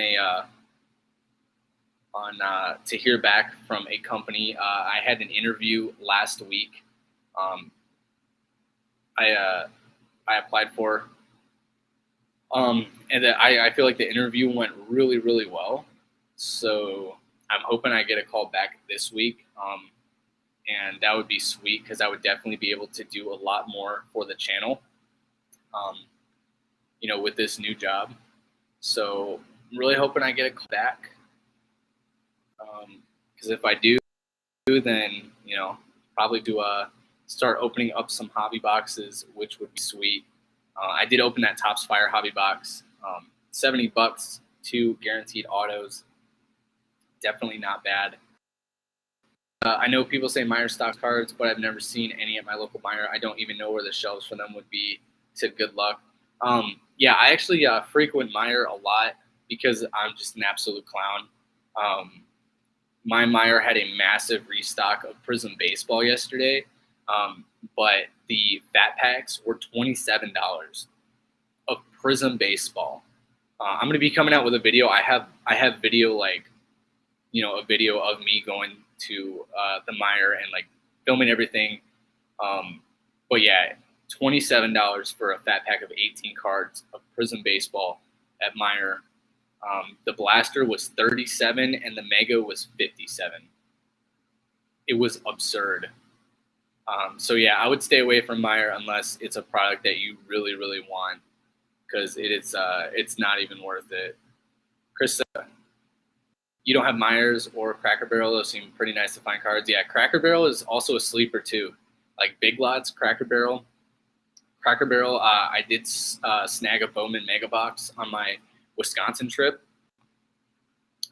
to hear back from a company. I had an interview last week. I applied for, and I feel like the interview went really, really well. So I'm hoping I get a call back this week. And that would be sweet because I would definitely be able to do a lot more for the channel, you know, with this new job. So I'm really hoping I get a call back. Because if I do, then, you know, probably do start opening up some hobby boxes, which would be sweet. I did open that Topps Fire hobby box, $70, 2 guaranteed autos. Definitely not bad. I know people say Meijer stocks cards, but I've never seen any at my local Meijer. I don't even know where the shelves for them would be. So good luck. Yeah, I actually frequent Meijer a lot because I'm just an absolute clown. My Meijer had a massive restock of Prism Baseball yesterday, but the fat packs were $27 of Prism Baseball. I'm going to be coming out with a video. I have video, like, you know, a video of me going to the Meijer and like filming everything. But yeah, $27 for a fat pack of 18 cards of Prism Baseball at Meijer. The blaster was $37 and the mega was $57. It was absurd. So yeah, I would stay away from Meijer unless it's a product that you really, really want, because it's not even worth it. Chris, you don't have Meijers or Cracker Barrel. Those seem pretty nice to find cards. Yeah, Cracker Barrel is also a sleeper too. Like Big Lots, Cracker Barrel. Cracker Barrel, I did snag a Bowman Mega Box on my Wisconsin trip.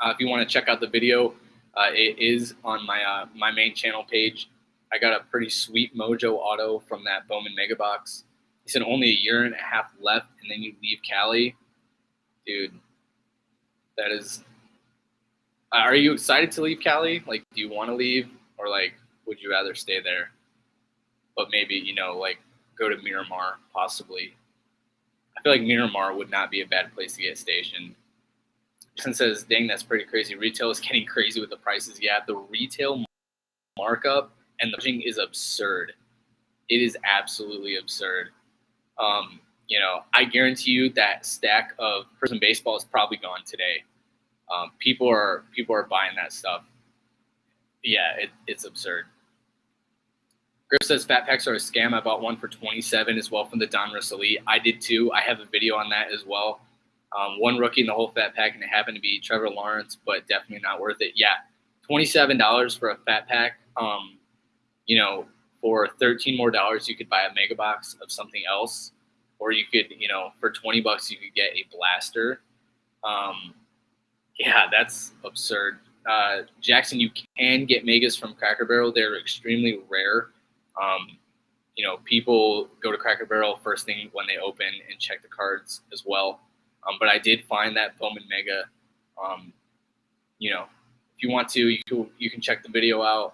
If you want to check out the video, it is on my main channel page. I got a pretty sweet Mojo auto from that Bowman Mega Box. He said only a year and a half left, and then you leave Cali. Dude, that is... are you excited to leave Cali? Like, do you want to leave, or like, would you rather stay there? But maybe, you know, like, go to Miramar, possibly. I feel like Miramar would not be a bad place to get stationed. Jason says, dang, that's pretty crazy. Retail is getting crazy with the prices. Yeah, the retail markup and the packaging is absurd. It is absolutely absurd. You know, I guarantee you that stack of Prism Baseball is probably gone today. People are buying that stuff. Yeah, it's absurd. Griff says fat packs are a scam. I bought one for $27 as well from the Donruss Elite. I did too. I have a video on that as well. One rookie in the whole fat pack, and it happened to be Trevor Lawrence, but definitely not worth it. Yeah, $27 for a fat pack. You know, for $13 more, you could buy a mega box of something else, or you could, for $20, you could get a blaster. Yeah, that's absurd. Jackson, you can get megas from Cracker Barrel. They're extremely rare. People go to Cracker Barrel first thing when they open and check the cards as well. But I did find that Bowman Mega. If you want to, you can check the video out.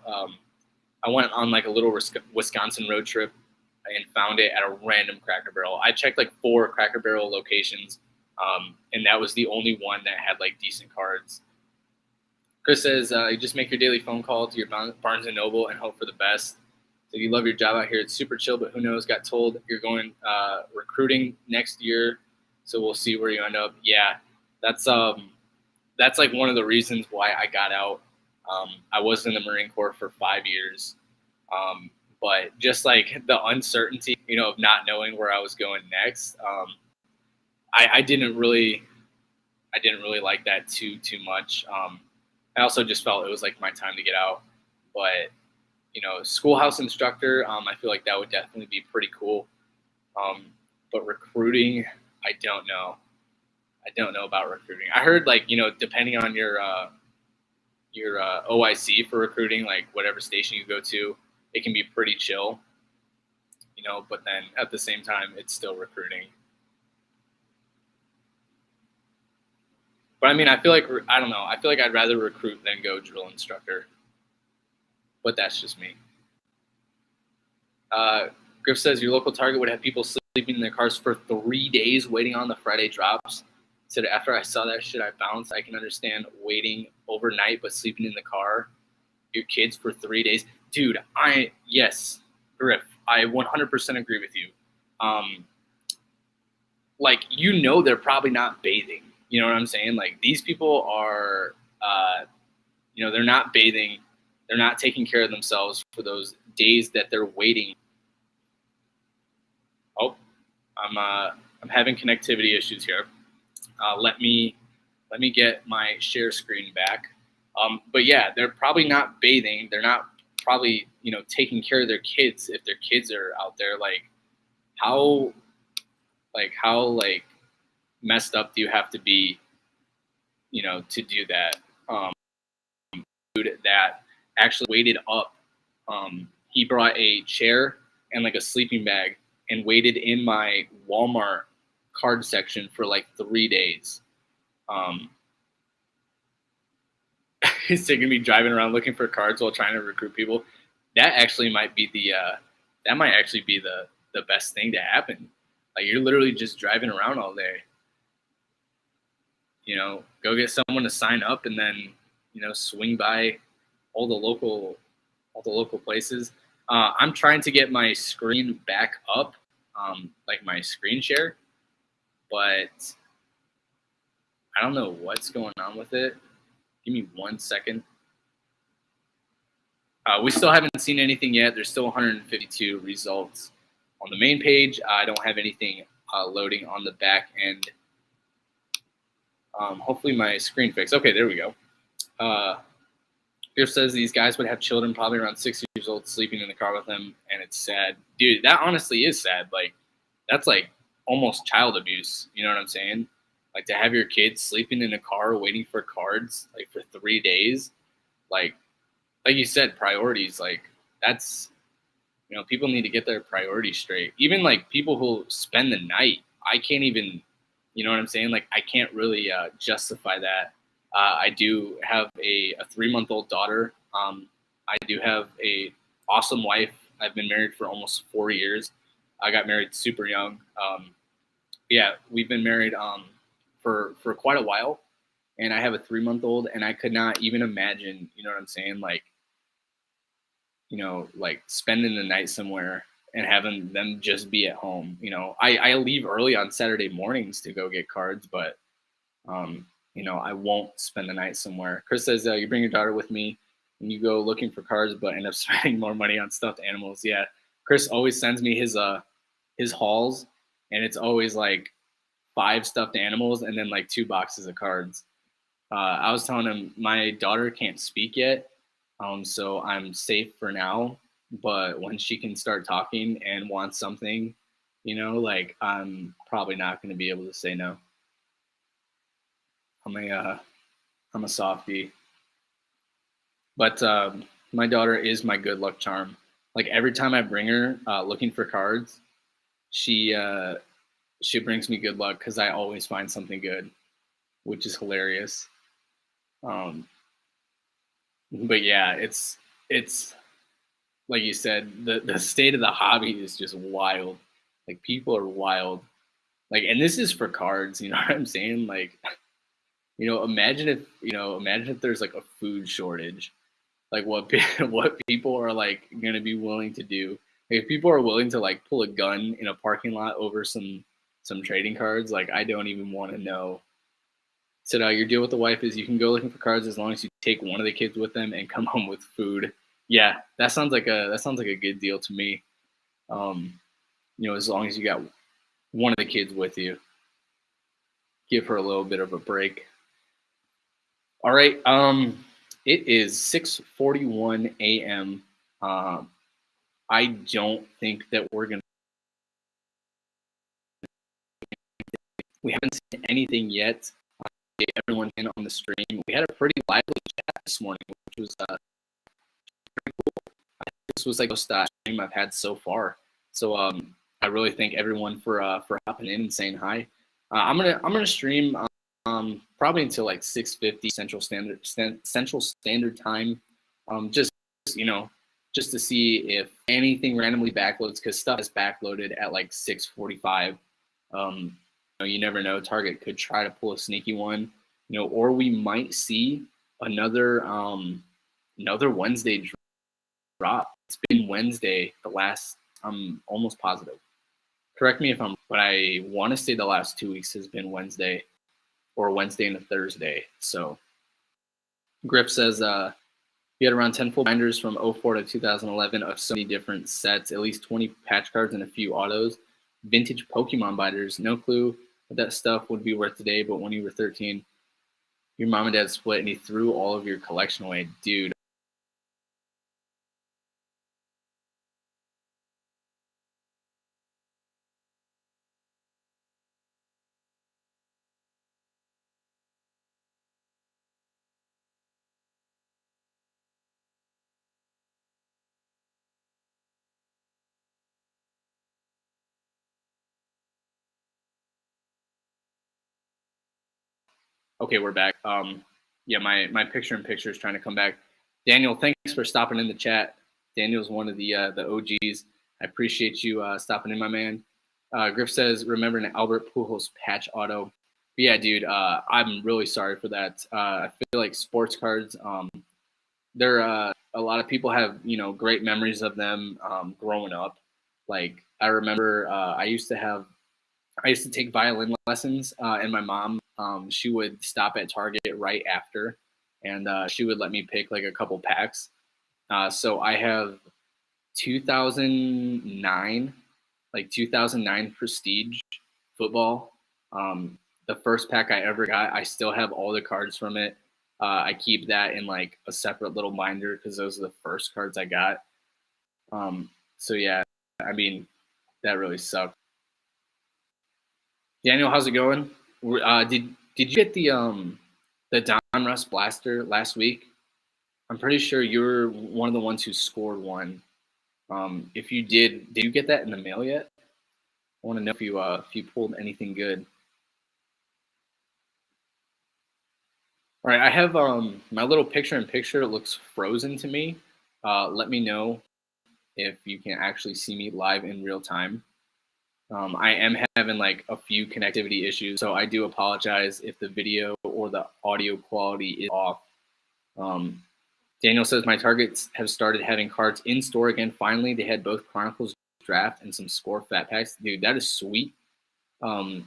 I went on like a little Wisconsin road trip and found it at a random Cracker Barrel. I checked like 4 Cracker Barrel locations, and that was the only one that had like decent cards. Chris says, you just make your daily phone call to your Barnes & Noble and hope for the best. So you love your job out here. It's super chill, but who knows? Got told you're going recruiting next year, so we'll see where you end up. Yeah, that's like one of the reasons why I got out. I was in the Marine Corps for 5 years, but just like the uncertainty, of not knowing where I was going next, I didn't really like that too much. I also just felt it was like my time to get out, but schoolhouse instructor, I feel like that would definitely be pretty cool. But recruiting, I don't know. I don't know about recruiting. I heard like, depending on your OIC for recruiting, like whatever station you go to, it can be pretty chill, but then at the same time, it's still recruiting. But I mean, I feel like, I don't know. I feel like I'd rather recruit than go drill instructor. But that's just me. Griff says your local Target would have people sleeping in their cars for 3 days waiting on the Friday drops. Said after I saw that shit, I bounced. I can understand waiting overnight, but sleeping in the car, your kids for 3 days. Dude, yes, Griff, I 100% agree with you. Like, they're probably not bathing. You know what I'm saying? Like, these people are, they're not bathing. They're not taking care of themselves for those days that they're waiting. Oh, I'm having connectivity issues here. Let me get my share screen back. But yeah, they're probably not bathing. They're not probably, taking care of their kids if their kids are out there. Like, how messed up do you have to be, to do that? Dude that actually waited up. He brought a chair and like a sleeping bag and waited in my Walmart card section for like 3 days. He's taking me driving around looking for cards while trying to recruit people. That actually might be the best thing to happen. Like, you're literally just driving around all day. Go get someone to sign up and then, swing by all the local places. I'm trying to get my screen back up, like my screen share, but I don't know what's going on with it. Give me 1 second. We still haven't seen anything yet. There's still 152 results on the main page. I don't have anything loading on the back end. Hopefully my screen fixed. Okay, there we go. Griff says these guys would have children probably around 6 years old sleeping in the car with them, and it's sad. Dude, that honestly is sad. Like, that's like almost child abuse. You know what I'm saying? Like, to have your kids sleeping in a car waiting for cards, like, for 3 days. Like you said, priorities. Like, that's, people need to get their priorities straight. Even, like, people who spend the night, I can't even, you know what I'm saying? Like, I can't really justify that. I do have a 3-month-old daughter. I do have a awesome wife. I've been married for almost 4 years. I got married super young. Yeah, we've been married for quite a while, and I have a 3-month-old, and I could not even imagine, you know what I'm saying? Like, like spending the night somewhere and having them just be at home. I leave early on Saturday mornings to go get cards, but I won't spend the night somewhere. Chris says, you bring your daughter with me and you go looking for cards, but end up spending more money on stuffed animals. Yeah. Chris always sends me his hauls, and it's always like 5 stuffed animals and then like 2 boxes of cards. I was telling him my daughter can't speak yet. So I'm safe for now, but when she can start talking and wants something, like I'm probably not going to be able to say no. I'm a softie, but my daughter is my good luck charm. Like every time I bring her looking for cards, she she brings me good luck because I always find something good, which is hilarious. Um, but yeah, it's like you said, the state of the hobby is just wild. Like people are wild. Like, and this is for cards. You know what I'm saying? Like, imagine if there's like a food shortage. Like what people are like gonna be willing to do. Like, if people are willing to like pull a gun in a parking lot over some trading cards, like I don't even want to know. So now your deal with the wife is you can go looking for cards as long as you take one of the kids with them and come home with food. Yeah, that sounds like a good deal to me. Um, as long as you got one of the kids with you, give her a little bit of a break. All right. It is 6:41 a.m. I don't think that we're gonna. We haven't seen anything yet. Get everyone in on the stream. We had a pretty lively chat this morning, which was this was like the most stream I've had so far. So I really thank everyone for hopping in and saying hi. I'm gonna stream probably until like 6:50 Central Standard Time. Just you know, just to see if anything randomly backloads because stuff is backloaded at like 6:45. You never know. Target could try to pull a sneaky one, or we might see another Wednesday drop. It's been Wednesday the last. I'm almost positive. Correct me if I'm, but I want to say the last 2 weeks has been Wednesday or Wednesday and a Thursday. So Griff says he had around 10 full binders from '04 to 2011 of so many different sets, at least 20 patch cards and a few autos. Vintage Pokemon binders. No clue what that stuff would be worth today, but when you were 13, your mom and dad split and he threw all of your collection away. Dude. Okay, we're back. Yeah, my picture in picture is trying to come back. Daniel, thanks for stopping in the chat. Daniel's one of the OGs. I appreciate you stopping in, my man. Griff says, remember an Albert Pujols patch auto. But yeah, dude, I'm really sorry for that. I feel like sports cards, they're a lot of people have great memories of them growing up. Like I remember, I used to take violin lessons, and my mom, she would stop at Target right after, and she would let me pick like a couple packs. So I have 2009, like 2009 Prestige football. The first pack I ever got, I still have all the cards from it. I keep that in like a separate little binder because those are the first cards I got. So yeah, I mean, that really sucked. Daniel, how's it going? Did you get the Donruss blaster last week? I'm pretty sure you're one of the ones who scored one. If you did you get that in the mail yet? I want to know if you pulled anything good. All right, I have my little picture in picture. It looks frozen to me. Let me know if you can actually see me live in real time. I am having like a few connectivity issues, so I do apologize if the video or the audio quality is off. Daniel says my targets have started having cards in store again. Finally, they had both Chronicles draft and some score fat packs. Dude, that is sweet. I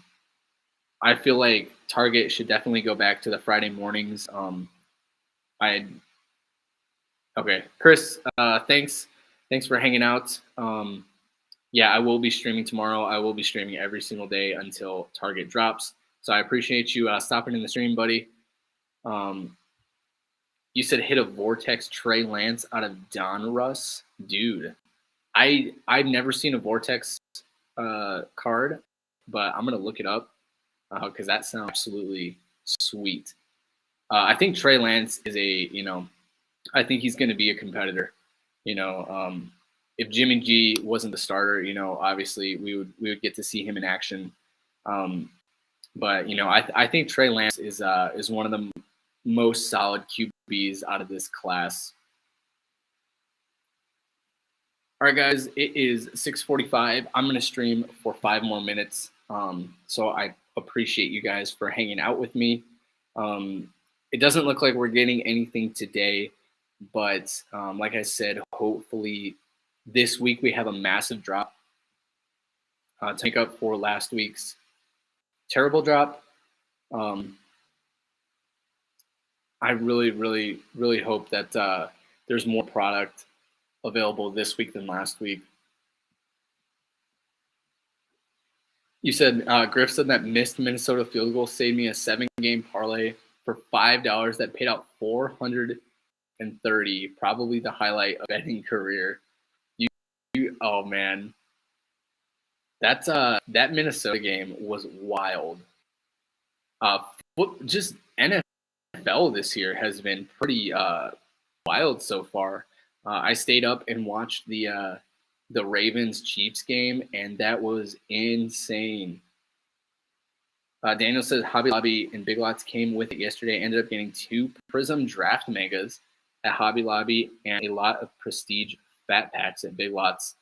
feel like Target should definitely go back to the Friday mornings. Okay, Chris, thanks for hanging out. Yeah, I will be streaming tomorrow. I will be streaming every single day until Target drops. So I appreciate you stopping in the stream, buddy. You said hit a Vortex Trey Lance out of Donruss, dude. I've never seen a Vortex card, but I'm gonna look it up because that sounds absolutely sweet. I think Trey Lance is I think he's going to be a competitor. If Jimmy G wasn't the starter, obviously we would get to see him in action. But I think Trey Lance is one of the most solid QBs out of this class. All right, guys, it is 6:45. I'm going to stream for 5 more minutes. So I appreciate you guys for hanging out with me. It doesn't look like we're getting anything today, but like I said, hopefully this week we have a massive drop to make up for last week's terrible drop. I really, really, really hope that there's more product available this week than last week. You said, Griff said that missed Minnesota field goal saved me a 7-game parlay for $5 that paid out $430, probably the highlight of betting career. Oh man, that Minnesota game was wild. Just NFL this year has been pretty wild so far. I stayed up and watched the Ravens Chiefs game, and that was insane. Daniel says Hobby Lobby and Big Lots came with it yesterday. Ended up getting 2 Prism Draft Megas at Hobby Lobby and a lot of Prestige Fat Packs at Big Lots.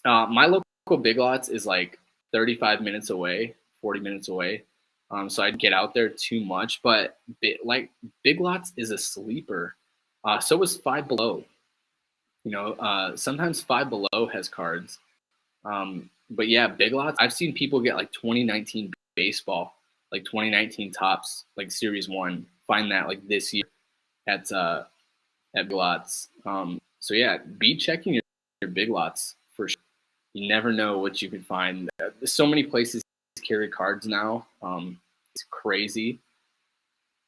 My local Big Lots is like 35 minutes away, 40 minutes away. So I'd get out there too much. But Big Lots is a sleeper. So is Five Below. Sometimes Five Below has cards. But yeah, Big Lots, I've seen people get like 2019 baseball, like 2019 Topps, like Series 1. Find that like this year at Big Lots. So yeah, be checking your Big Lots for sure. You never know what you can find. There's so many places carry cards now. It's crazy.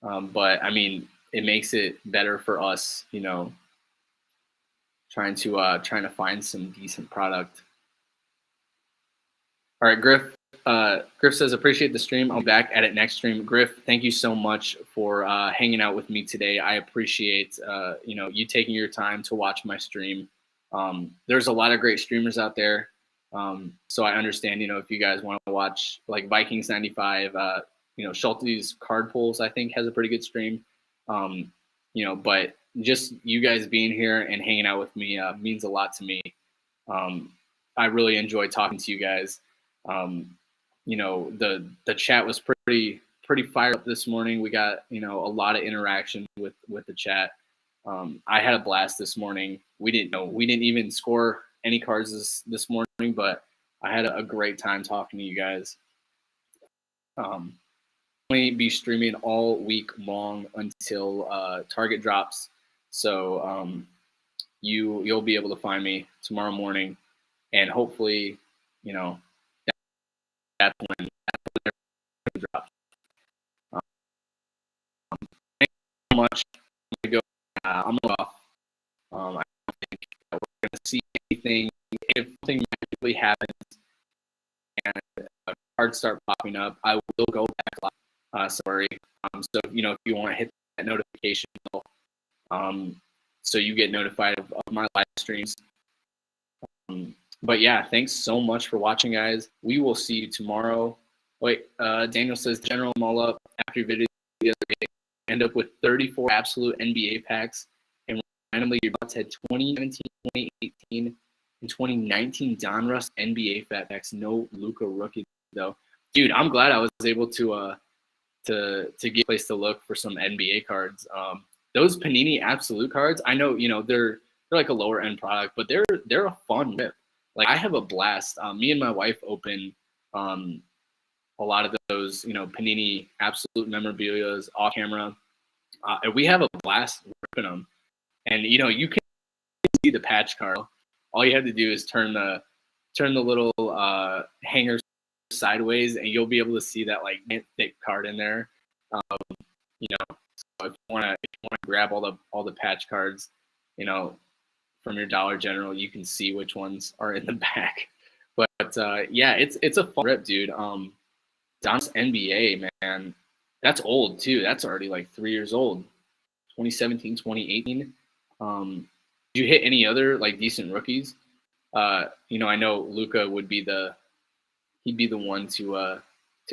But I mean, it makes it better for us, trying to find some decent product. All right, Griff. Griff says, appreciate the stream. I'll be back at it next stream. Griff, thank you so much for hanging out with me today. I appreciate you taking your time to watch my stream. There's a lot of great streamers out there. So I understand, if you guys want to watch like Vikings 95, Schulte's Card Pulls, I think has a pretty good stream. But just you guys being here and hanging out with me means a lot to me. I really enjoy talking to you guys. The chat was pretty fired up this morning. We got, a lot of interaction with the chat. I had a blast this morning. We didn't even score any cards this morning, but I had a great time talking to you guys. Be streaming all week long until Target drops. So you'll be able to find me tomorrow morning, and hopefully, that's when it drops. Thank you so much. I'm gonna go off. I don't think we're gonna see anything. If something magically happens and cards start popping up, I will go back live. Sorry. So if you want to hit that notification bell, so you get notified of my live streams. But yeah, thanks so much for watching, guys. We will see you tomorrow. Wait, Daniel says general them all up after your video the other day. End up with 34 absolute NBA packs, and randomly your bots had 2017, 2018, and 2019 Donruss NBA fat packs. No Luka rookie though. Dude, I'm glad I was able to get a place to look for some NBA cards. Those Panini absolute cards, I know they're like a lower end product, but they're a fun rip. Like I have a blast. Me and my wife open a lot of those Panini absolute memorabilias off camera, and we have a blast ripping them. And you can see the patch card. All you have to do is turn the little hanger sideways, and you'll be able to see that like thick card in there. So if you want to grab all the patch cards, you know, from your Dollar General. You can see which ones are in the back. But yeah, it's a fun rip, dude. Don's NBA, man, that's old too. That's already like 3 years old. 2017, 2018. Did you hit any other like decent rookies? You know, I know Luka would be he'd be the one to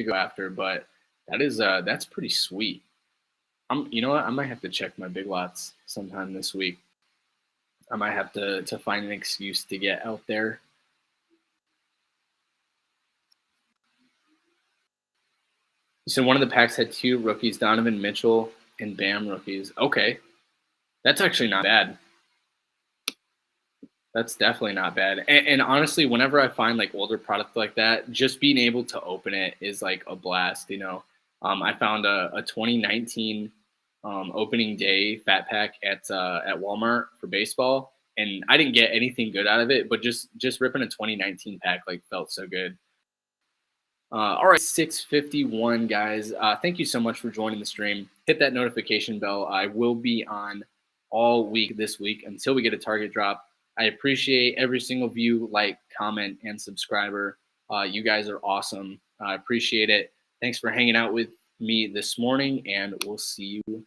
go after, but that's pretty sweet. You know what? I might have to check my big lots sometime this week. I might have to find an excuse to get out there. So one of the packs had 2 rookies, Donovan Mitchell and Bam rookies. Okay, that's actually not bad. That's definitely not bad. And honestly, whenever I find like older product like that, just being able to open it is like a blast. You know, I found a 2019 opening day fat pack at Walmart for baseball, and I didn't get anything good out of it, but just ripping a 2019 pack like felt so good. All right, 6:51, guys. Thank you so much for joining the stream. Hit that notification bell. I will be on all week this week until we get a target drop. I appreciate every single view, like, comment, and subscriber. You guys are awesome. I appreciate it. Thanks for hanging out with me this morning, and we'll see you